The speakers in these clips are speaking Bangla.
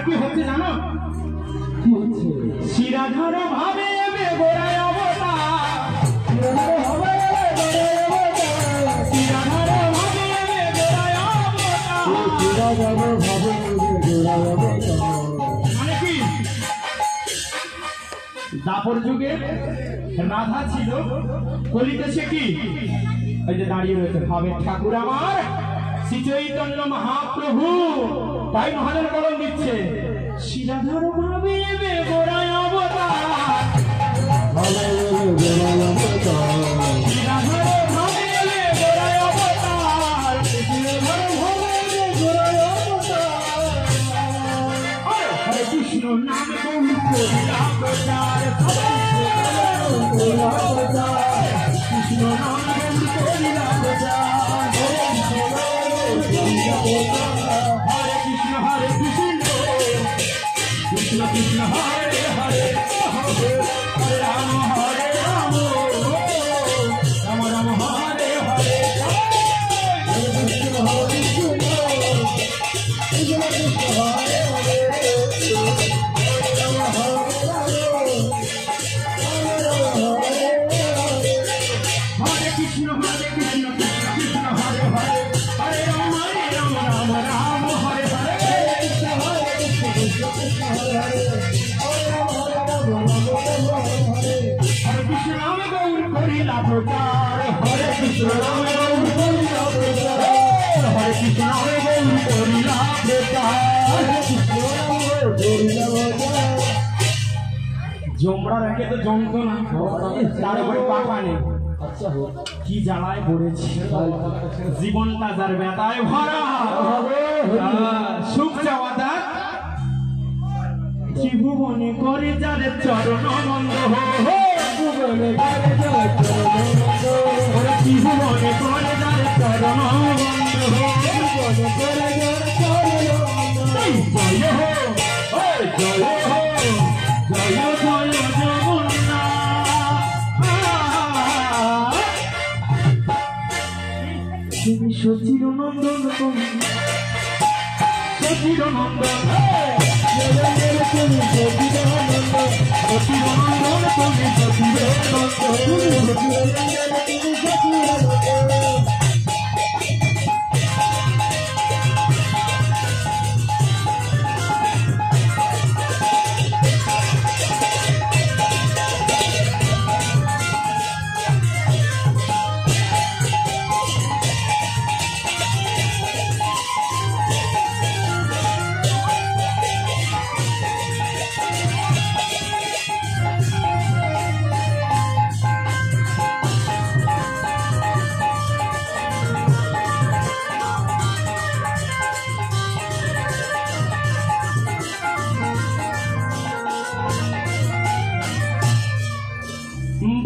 কি হচ্ছে জানো? শিরাধর ভাবে গোড়ায় অবতার, শিরাধর ভাবে গোড়ায় অবতার। মানে কি? দাপর যুগে রাধা ছিল, কলিতে সে কি এই যে দাঁড়িয়ে রয়েছে ভাবের ঠাকুর আমার শ্রী চৈতন্য মহাপ্রভু। তাই মহাজন কলম দিচ্ছে শিরাধর ভাবে গোড়ায় অবতার, শিরাধর ভাবে গোড়ায় অবতার, হরে কৃষ্ণ নাম গৌর করিলা প্রচার, কৃষ্ণ নাম গৌর করিলা প্রচার, হরে কৃষ্ণ কৃষ্ণ কৃষ্ণ হরে হরে, হরে রাম রাম রাম হরে হরে, हरे कृष्ण राम गौर करिला प्रचार, हरे कृष्ण राम गौर करिला प्रचार, जोमड़ा रखे तो जमतो ना, तार बड़ी पापा ने की জ্বালায় পড়েছে, জীবনটা যার ব্যথায় ভরা, সুখ চাওয়াটা ত্রিভুবনে করে যার চরণ বন্ধ, ত্রিভুবনে করে যার চরণ বন্ধ, জয় হো জয় হো জয় জয় জগন্নাথ, তুমি সচির নন্দন, তুমি সচির নন্দন, তুমি সচির নন্দন, সচির নন্দন, তুমি সচির নন্দন।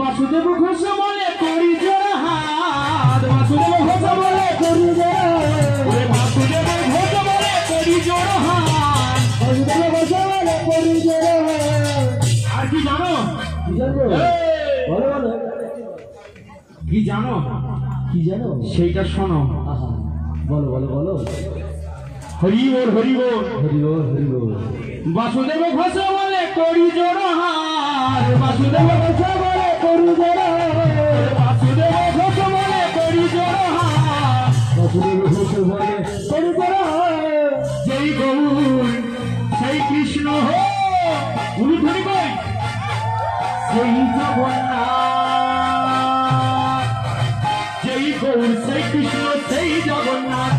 বাসুদেব ঘোষ বলে করি জোড়া হাত, বাসুদেব ঘোষ বলে করি জোড়া, বাসুদেব ঘোষ বলে করি জোড়া হাত, বাসুদেব ঘোষ বলে করি জোড়া হাত। আর কি জানো? কি জানো? কি জানো সেইটা শোনো, বলো বলো বলো। হরি বল হরি বল হরি বল হরি বল। বাসুদেব ঘোষ বলে করি জোড়া হাত, বাসুদেব ঘোষ বলে করি জোড়া, বাসুদেব ঘোষ বলে করি জোড়া হাত, বাসুদেব ঘোষ বলে করি জোড়া হাত। যেই গৌর সেই কৃষ্ণ হো উনি ধরি কই সেই জগন্নাথ, যেই গৌর সেই কৃষ্ণ সেই জগন্নাথ,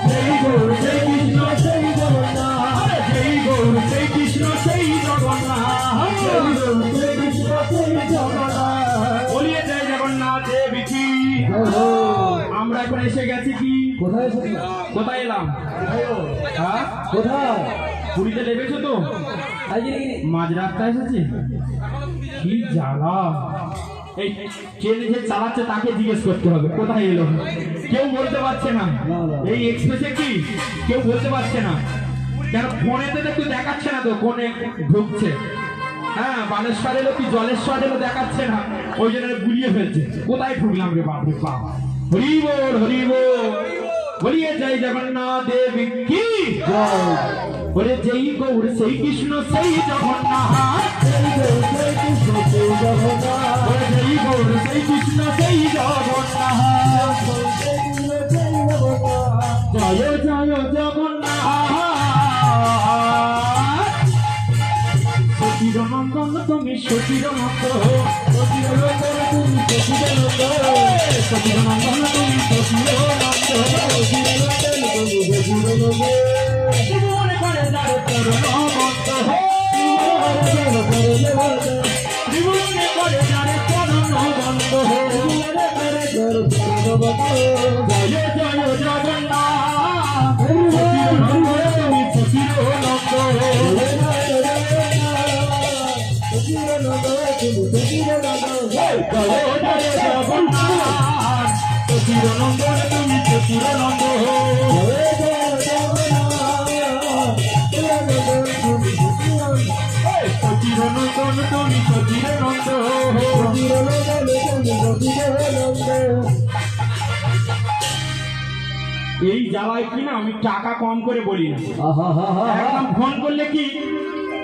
যেই গৌর সেই কৃষ্ণ সেই জগন্নাথ, যেই গৌর সেই কৃষ্ণ সেই জগন্নাথ, যেই গৌর সেই কৃষ্ণ সেই জগন্নাথ। বলিয়ে জয় জগন্নাথ দেবী কি। আমরা এখন এসে গেছি কি কোথায়? কোথায় এলাম? হ্যাঁ কোথায়? পুরীতে নেমেছো তো? মাঝ রাস্তায় এসেছি। কি জ্বালা! এই ট্রেন যে চালাচ্ছে তাকে জিজ্ঞেস করতে হবে কোথায় এলো, কেউ বলতে পারছে না। এই এক্সপ্রেসে কি কেউ বলতে পারছে না, কেন ফোনেতে তো একটু দেখাচ্ছে না তো কোনে ঢুকছে। হ্যাঁ বালেশ্বর এলো কি জলেশ্বর এলো দেখাচ্ছে না, ওই জন্য গুলিয়ে ফেলছে। কোথায় ঢুকলাম রে বাপ রে বাপ। হরি বল হরি বল, বলিয়ে জয় জগন্নাথ দেব কি জয়। ওরে যেই গৌর সেই কৃষ্ণ সেই জগন্নাথ, যেই গৌর সেই কৃষ্ণ সেই জগন্নাথ, ওরে যেই গৌর সেই কৃষ্ণ সেই জগন্নাথ, জয় জয় জগন্নাথ। সতীর নন্দন তুমি সতীর নন্দন, সতীর নন্দন তুমি সতীর নন্দন, সতীর নন্দন তুমি সতীর নন্দন, সতীর নন্দন তুমি সতীর নন্দন। জীবনে করে যারে চরণ বন্ধ, জীবনে করে যারে চরণ বন্ধ, জয় জয় জগন্নাথ। সতীর নন্দন তুমি সতীর নন্দন, সতীর নন্দন তুমি সতীর নন্দন, জয় জয় জগন্নাথ। সতীর নন্দন তুমি সতীর নন্দন, সতীর নন্দন তুমি সতীর নন্দন। এই জ্বালায় কি না আমি টাকা কম করে বলি না, একদম ফোন করলে কি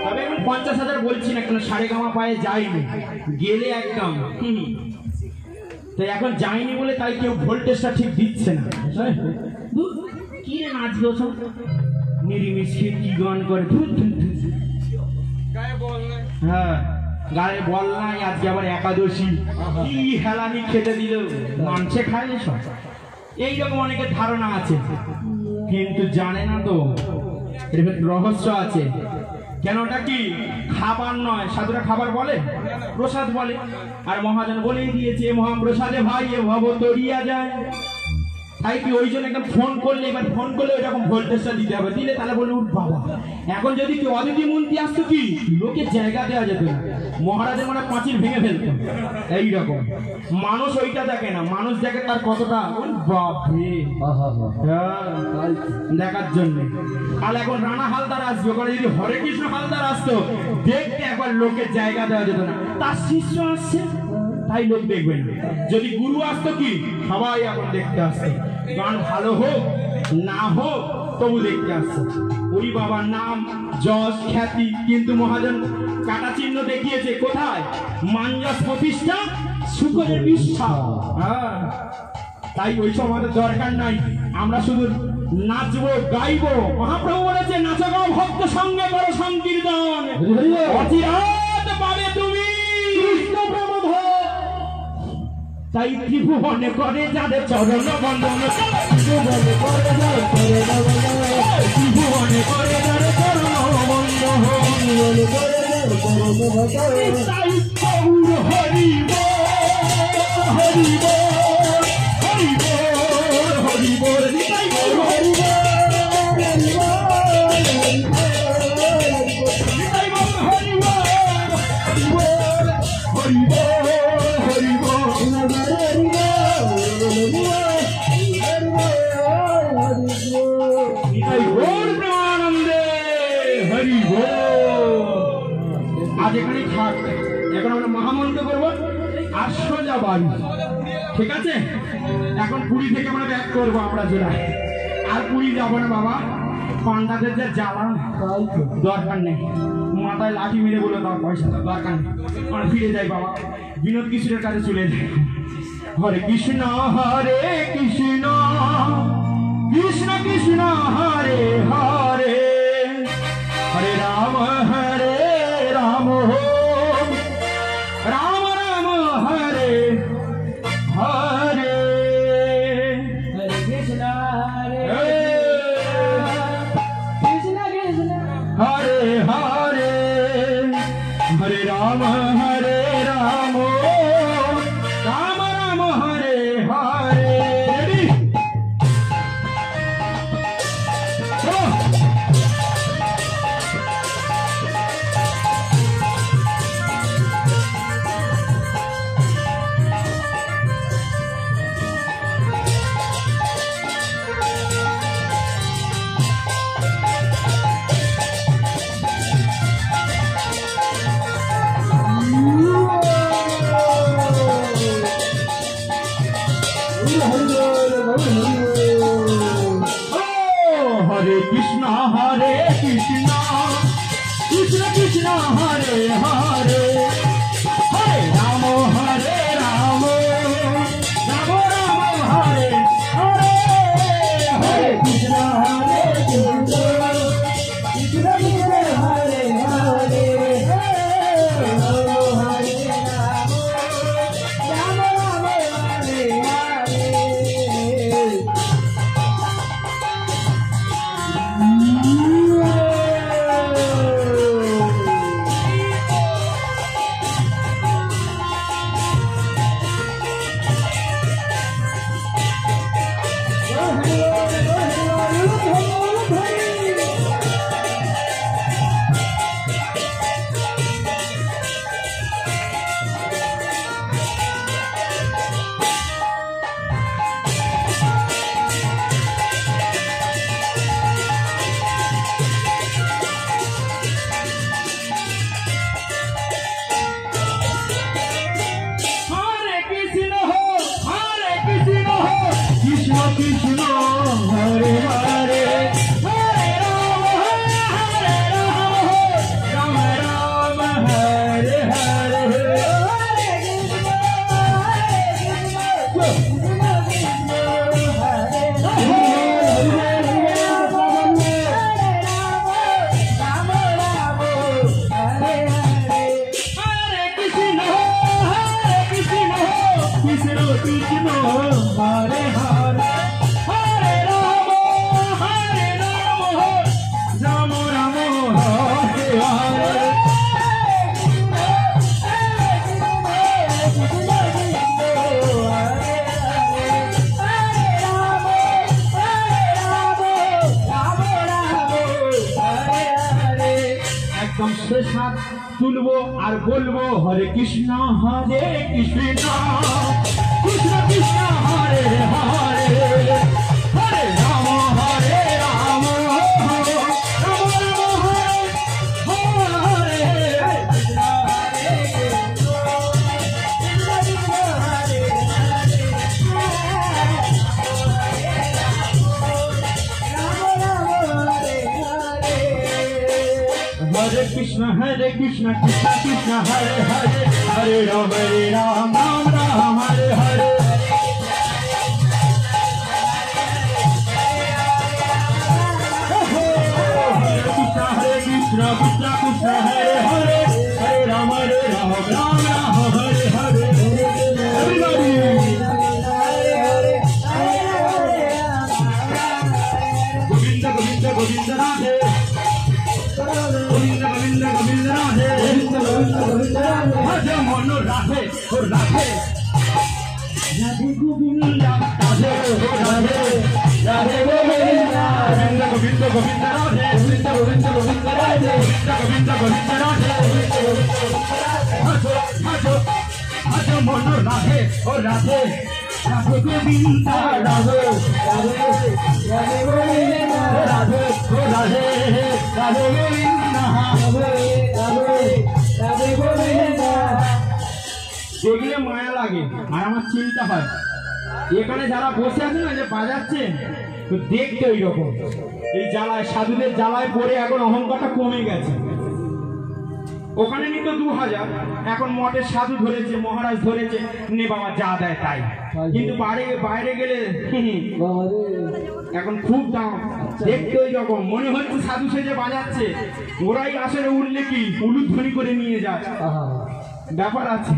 তবে এখন 50,000 বলছি না, কেন সারেগামা পায়ে যাইনি, গেলে একদম তাই এখন যাইনি বলে তাই কেউ ভোল্টেজটা ঠিক দিচ্ছে না। কি রে নাচলো সব নিরিমিশকে কি গান করে, হ্যাঁ গায়ে বল নাই, আজকে আবার একাদশী কি হেলানি খেতে দিল, মাংসে খায় সব, এইরকম অনেকের ধারণা আছে কিন্তু জানে না তো এর রহস্য আছে। কেন ওটা কি খাবার নয়, সাধুরা খাবার বলে, প্রসাদ বলে, আর মহাজন বলেই দিয়েছে মহাপ্রসাদে ভাই এ ভব তরিয়া যায়। তাই কি ওই জন্য একদম ফোন করলে, এবার ফোন করলে ওইরকম ভোল্টেজটা দিতে হবে, দিলে তাহলে বলে উঠ বাবা। এখন যদি কি অদিতি মন্ত্রী আসতো কি লোকের জায়গা দেওয়া যেত না, মহারাজের মানে পাঁচিল ভেঙে ফেলত। এইরকম মানুষ ওইটা দেখে না, মানুষ দেখে তার কতটা বাপরে দেখার জন্য। আর এখন রানা হালদার আসবে, ওখানে যদি হরে কৃষ্ণ হালদার আসতো দেখতে একবার লোকের জায়গা দেওয়া যেত না, তার শিষ্য আসছে তাই লোক দেখবেন। যদি গুরু আসতো কি সবাই এখন দেখতে আসতো, গান ভালো হোক না হোক তবু দেখতে আসছে। ওই বাবার নাম যশ খ্যাতি, কিন্তু মহাজন কাটা চিহ্ন দেখিয়েছে কোথায়, মাঞ্জাস প্রতিষ্ঠা শুকরের বিষ্ঠা। হ্যাঁ তাই ওইসব আমাদের দরকার নাই, আমরা শুধু নাচবো গাইবো। মহাপ্রভু বলেছে নাচো গাও ভক্ত সঙ্গে করো সংকীর্তন, অচিরাত পাবে তুমি কৃষ্ণ প্রবোধ। তাই ত্রিভুবনে করে যাদের চরণ বন্দন, ত্রিভুবনে করে যাদের চরণ বন্দন, তাই গৌর হরি বল হরি বল হরি বল হরি বল, তাই গৌর হরি বল হরি বল হরি বল হরি বল হরি বল। আজ এখানেই থাক, এখন আমরা মহামন্ত্র করবো আর সোজা বাড়ি, ঠিক আছে? এখন পুরী থেকে আমরা ব্যাক করবো আমরা জোড়ায়, আর পুরী যাবো না বাবা, পান্ডাদের যে জ্বালা দরকার নেই, মাথায় লাঠি মেরে বলে তার পয়সা দরকার নেই, আমরা ফিরে যাই বাবা, বিনোদ কিশোরের কাছে চলে যাই। হরে কৃষ্ণ কৃষ্ণ কৃষ্ণ কৃষ্ণ হরে হরে, হরে রাম রাম রাম রাম হরে হরে, হরে কৃষ্ণ কৃষ্ণ কৃষ্ণ হরে হরে, হরে রাম রাম রাম রাম হরে হরে। হরে কৃষ্ণ কৃষ্ণ কৃষ্ণ কৃষ্ণ হরে হরে হরে রাম হরে রাম রাম রাম হরে হরে হরে কৃষ্ণ হরে Krishna Krishna Krishna Hare Hare Krishna Hare Hare Hare Rama Hare Rama Rama Rama Hare Hare শেষ হাত তুলবো আর বলবো হরে কৃষ্ণ কৃষ্ণ কৃষ্ণ হরে হরে হরে রাম হরে Ram Ram Ram Hare Hare Hare Krishna Krishna Krishna Hare Hare Hare Ram Ram Ram Hare Hare Hare Krishna Krishna Krishna Hare Hare Hare Ram Ram Ram Hare Hare Everybody Govinda Govinda Govinda Radhe Govinda Govinda Govinda Radhe Radhe Mano Radhe Radhe Radhe Govinda Radhe Radhe Radhe Govinda Govinda Govinda Radhe Govinda Govinda Govinda Radhe Govinda Govinda Radhe Radhe Mano Radhe Radhe Radhe Govinda Radhe Radhe Radhe Govinda Radhe Radhe Radhe Govinda Radhe Govinda দেখলে মায়া লাগে আর আমার চিন্তা হয় এখানে যারা বসে আছে না যে বাজাচ্ছে তো দেখতে ওই রকম এই জ্বালায় সাধুদের জ্বালায় পড়ে এখন অহংকারটা কমে গেছে ওখানে নিত 2000 এখন মঠের সাধু ধরেছে মহারাজ ধরেছে নে বাবা যা দেয় তাই কিন্তু বাইরে গেলে এখন খুব দাম দেখতে ওই রকম মনে হচ্ছে সাধু সেজে বাজাচ্ছে ওরাই আসলে উঠলে কি উলুধ্বনি করে নিয়ে যায় ব্যাপার আছে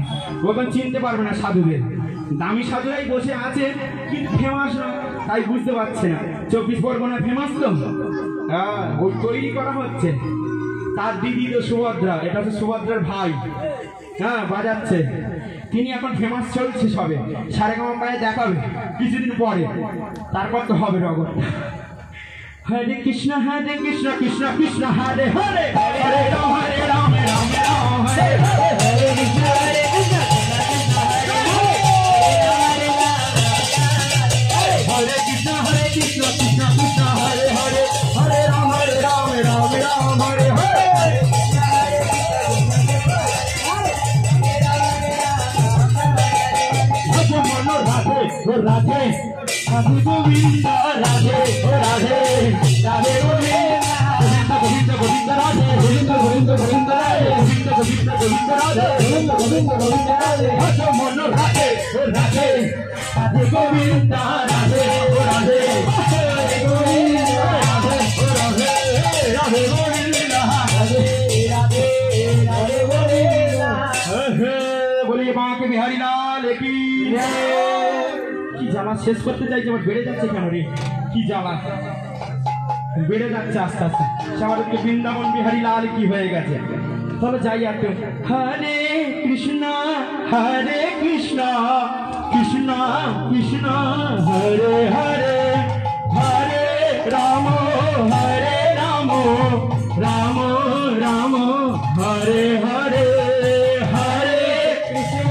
ওখানে চিনতে পারবে না সাধুদের দামি সাধুরাই বসে আছে কিন্তু ফেমাস না তাই বুঝতে পারছে না 24 পরগনা ফেমাস তো হ্যাঁ ওই তৈরি করা হচ্ছে তার দিদি তো সুভদ্রা এটা তো সুভদ্রার ভাই হ্যাঁ বাজাচ্ছে তিনি এখন ফেমাস চলছে সবে সারেগামা পায়ে দেখাবে কিছুদিন পরে তারপর তো হবে রগত হরে কৃষ্ণ কৃষ্ণ কৃষ্ণ হরে হরে হরে রাম রাম রাম হরে হরে হরে কৃষ্ণ কৃষ্ণ হরে কৃষ্ণ কৃষ্ণ কৃষ্ণ হরে হরে হরে রাম রাম রাম হরে হরে রাধে রাধে গোবিন্দ রাধে রাধে রাধে গোবিন্দ গোবিন্দ গোবিন্দ রাধে গোবিন্দ গোবিন্দ রাধে আছো মন রাধে রাধে রাধে গোবিন্দ রাধে রাধে রাধে গোবিন্দ রাধে রাধে রাধে গোবিন্দ রাধে রাধে রাধে গোবিন্দ বলি বাঁকে বিহারী লাল কি জ্বালা শেষ করতে চাইছে আবার বেড়ে যাচ্ছে কেন রে কি জ্বালা বেড়ে যাচ্ছে আস্তে আস্তে আমাদেরকে বৃন্দাবন বিহারী লাল কি হয়ে গেছে চলো যাই একটু হরে Krishna Krishna Krishna Hare Hare Hare Ram Ram Ram Hare Hare Hare Krishna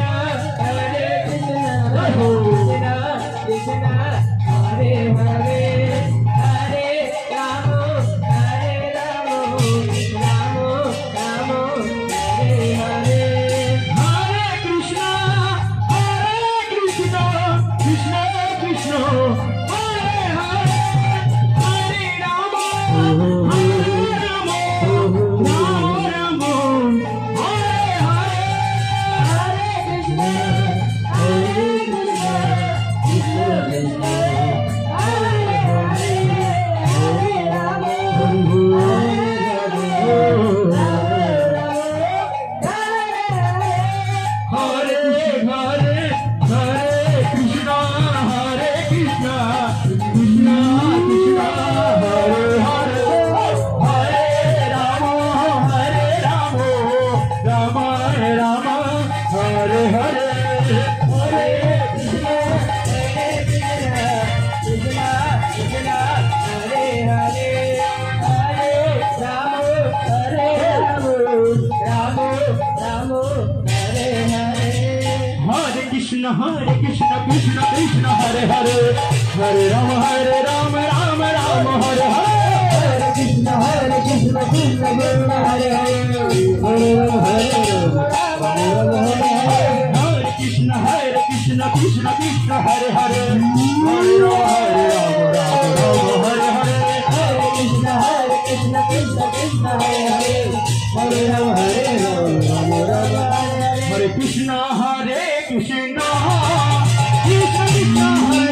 Krishna Hare Hare Hare Ram Ram Ram Hare Hare Hare Krishna Krishna Krishna Hare Hare Hare Ram Ram Ram Hare Hare Hare Krishna Krishna Krishna Krishna Hare Hare Hare Rama Rama Rama Hare Hare Hare Krishna Krishna Krishna Hare Hare Hare Rama Hare Krishna Krishna Krishna Hare Hare Hare Rama Hare Hare Hare Krishna Krishna Krishna Hare Hare Hare Rama Hare Krishna Hare Krishna Krishna Krishna Hare Hare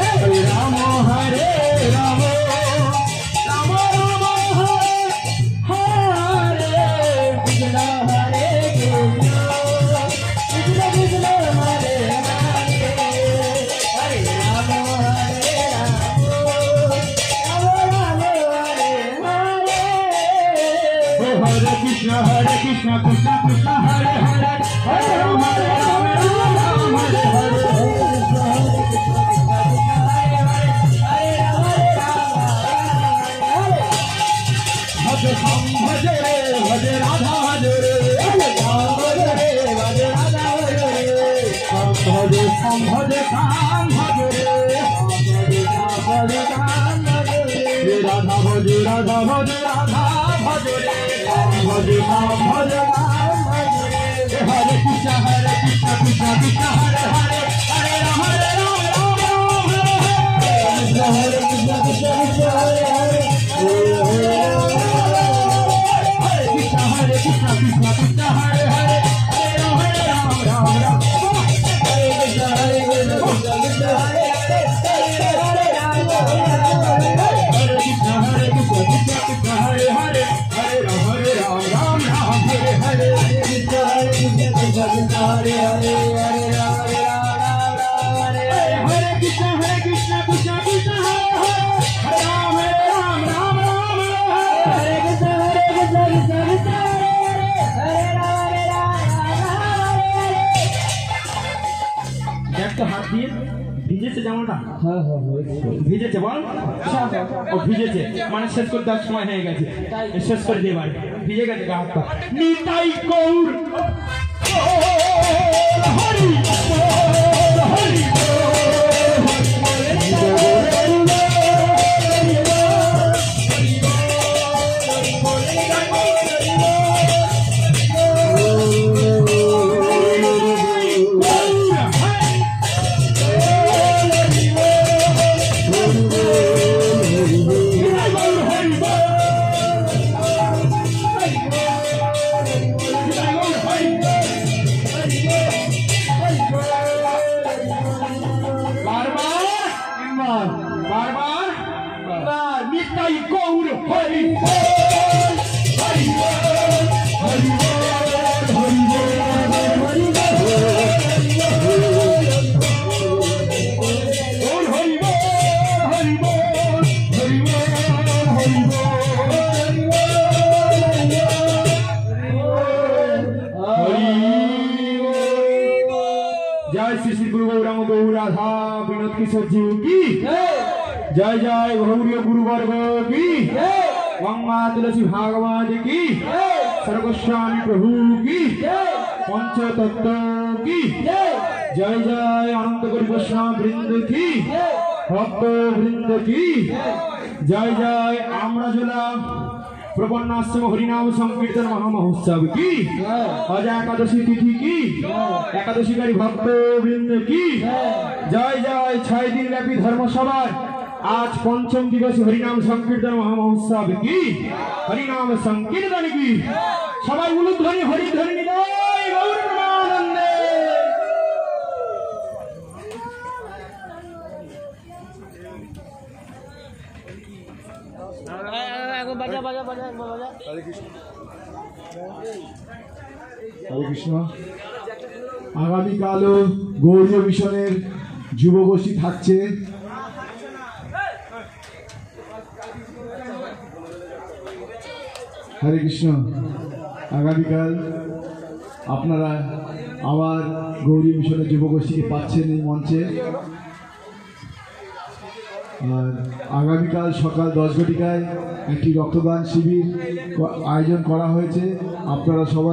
Hare Rama Hare Rama Rama Rama Hare Hare Krishna Hare Krishna Krishna Krishna Hare Hare Hare Rama Hare Rama Rama Hare Hare Hare Krishna Krishna Krishna Hare Hare Hare Rama Hare Rama Hare Hare Hare Bhaja Bhaja Radha Bhaja Bhaja Radha Bhaja Bhaja Bhaja Radha Bhaja Radha Bhaja Radha Bhaja Bhaja Bhaja Hare Krishna Krishna Krishna Hare Hare Hare Rama Rama Hare Krishna Krishna Hare Hare Hare Krishna Krishna Krishna Hare Hare Hare Rama Rama Hare Krishna Krishna Hare Hare Hare Rama Hare Krishna Krishna Hare Hare Hare Rama Rama Hare Hare Krishna Krishna Hare Hare Hare Rama Hare Krishna Krishna Krishna Hare Hare Hare Rama Rama Hare Krishna Krishna Krishna Hare देख तो हाथ दिए ভিজে ছে জামাটা হ্যাঁ হ্যাঁ ভিজেছে বল ও ভিজেছে মানে শেষ করতে সময় হয়ে গেছে শেষ করে দে ভাই ভিজে গেছে গা হাত নিতাই গৌর হরি হরি হরি হরি হরি जय श्री श्री गुरु गौरांग गौ राधा विनोद किशोर जी की जय जय गौरी गुरुवर्ग की गंगा तुलसी भागवत की सर्वस्वामी प्रभु की पंचतत्व की जय जय अनंत गुरु वैष्णव वृंद की भक्त वृंद की जय जय आम्रजला प्रपन्नाश्रम हरिनाम संकीर्तन महामहोत्सव की अजा एकादशी तिथि की एकादशीकारी भक्त वृंद की जय जय 6 दिन व्यापी धर्मसभा आज पंचम दिवस हरिनाम संकीर्तन महामहोत्सव की हरिनाम संकीर्तन की सबाई उलुध्वनि हरिध्वनि निदाय गौर प्रेमानंदे हरे कृष्ण आगामी काल गौरी मिशनेर যুবগোষ্ঠী থাকছে हरे कृष्ण आगामी काल আপনারা আবার গৌরী মিশনের যুবগোষ্ঠীকে পাচ্ছেন এই মঞ্চে আর আগামীকাল সকাল 10 ঘটিকায় একটি রক্তদান শিবির আয়োজন করা হয়েছে আপনারা সবাই